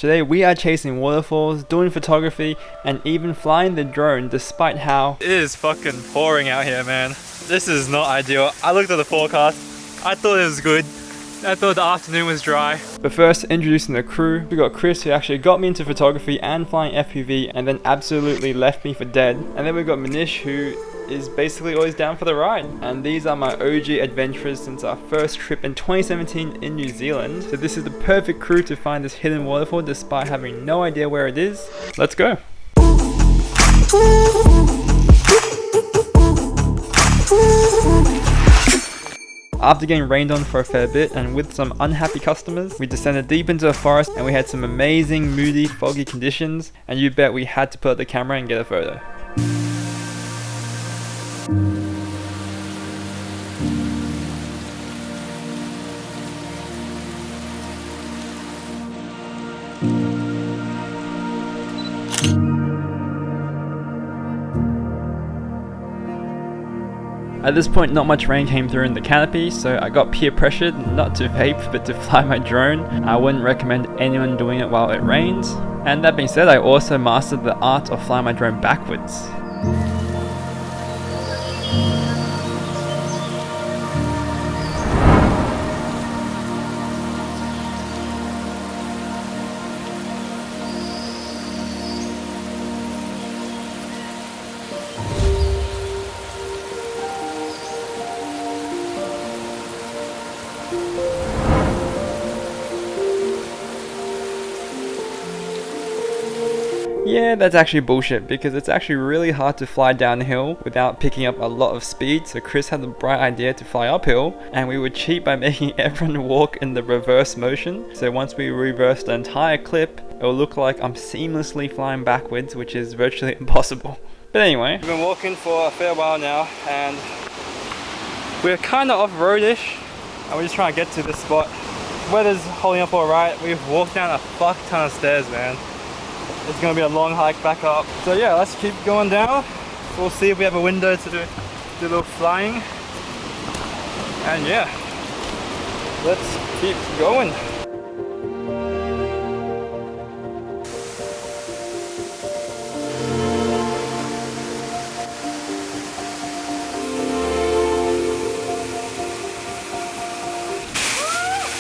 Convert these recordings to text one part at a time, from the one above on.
Today we are chasing waterfalls, doing photography, and even flying the drone despite how it is fucking pouring out here, man. This is not ideal. I looked at the forecast, I thought it was good. I thought the afternoon was dry. But first, introducing the crew. We got Chris, who actually got me into photography and flying FPV and then absolutely left me for dead. And then we got Manish, who is basically always down for the ride. And these are my OG adventurers since our first trip in 2017 in New Zealand. So this is the perfect crew to find this hidden waterfall despite having no idea where it is. Let's go. After getting rained on for a fair bit and with some unhappy customers, we descended deep into a forest and we had some amazing moody, foggy conditions, and you bet we had to put up the camera and get a photo. At this point, not much rain came through in the canopy, so I got peer pressured not to vape but to fly my drone. I wouldn't recommend anyone doing it while it rains. And that being said, I also mastered the art of flying my drone backwards. Yeah, that's actually bullshit because it's actually really hard to fly downhill without picking up a lot of speed, so Chris had the bright idea to fly uphill, and we were cheap by making everyone walk in the reverse motion. So once we reversed the entire clip, it will look like I'm seamlessly flying backwards, which is virtually impossible. But anyway, we've been walking for a fair while now and we're kind of off-roadish and we're just trying to get to this spot. Weather's holding up alright. We've walked down a fuck ton of stairs, man. It's gonna be a long hike back up. So yeah, let's keep going down. We'll see if we have a window to do a little flying. And yeah, let's keep going.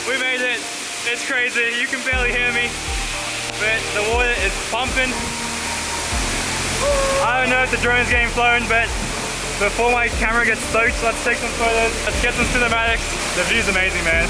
We made it. It's crazy. You can barely hear me. But the water is pumping. I don't know if the drone's getting flown, but before my camera gets soaked, let's take some photos. Let's get some cinematics. The view's amazing, man.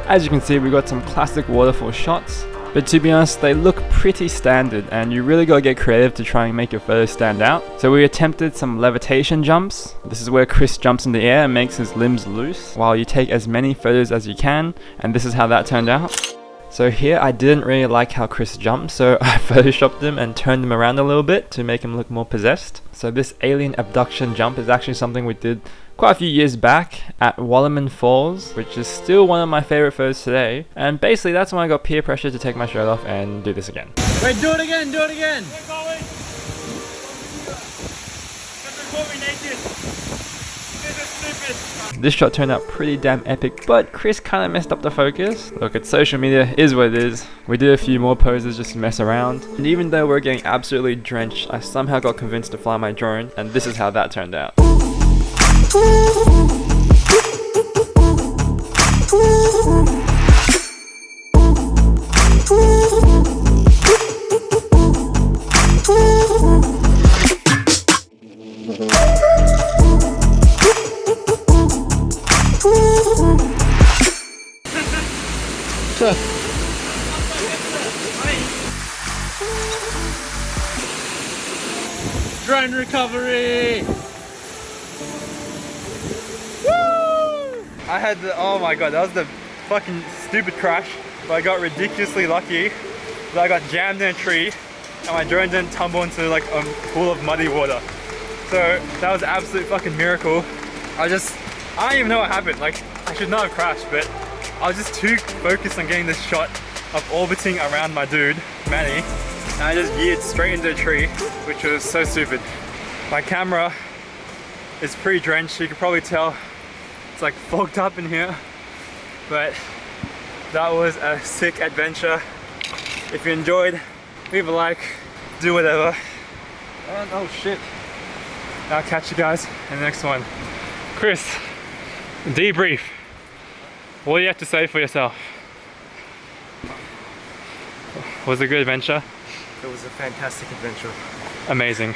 As you can see, we got some classic waterfall shots. But to be honest, they look pretty standard and you really gotta get creative to try and make your photos stand out. So we attempted some levitation jumps. This is where Chris jumps in the air and makes his limbs loose while you take as many photos as you can, and this is how that turned out. So here I didn't really like how Chris jumped, so I photoshopped him and turned him around a little bit to make him look more possessed. So this alien abduction jump is actually something we did quite a few years back at Wallerman Falls, which is still one of my favorite photos today. And basically that's when I got peer pressure to take my shirt off and do this again. Wait, do it again, do it again! This shot turned out pretty damn epic, but Chris kind of messed up the focus. Look, it's social media, is what it is. We did a few more poses just to mess around. And even though we're getting absolutely drenched, I somehow got convinced to fly my drone, and this is how that turned out. Drone recovery! Woo! I had the, oh my god, that was the fucking stupid crash, but I got ridiculously lucky that I got jammed in a tree and my drone didn't tumble into like a pool of muddy water. So that was an absolute fucking miracle. I don't even know what happened. Like, I should not have crashed, but I was just too focused on getting this shot of orbiting around my dude, Manny, and I just veered straight into a tree, which was so stupid. My camera is pretty drenched, you can probably tell it's like fogged up in here, but that was a sick adventure. If you enjoyed, leave a like, do whatever, and oh shit, I'll catch you guys in the next one. Chris, debrief. What do you have to say for yourself? Was it a good adventure? It was a fantastic adventure. Amazing.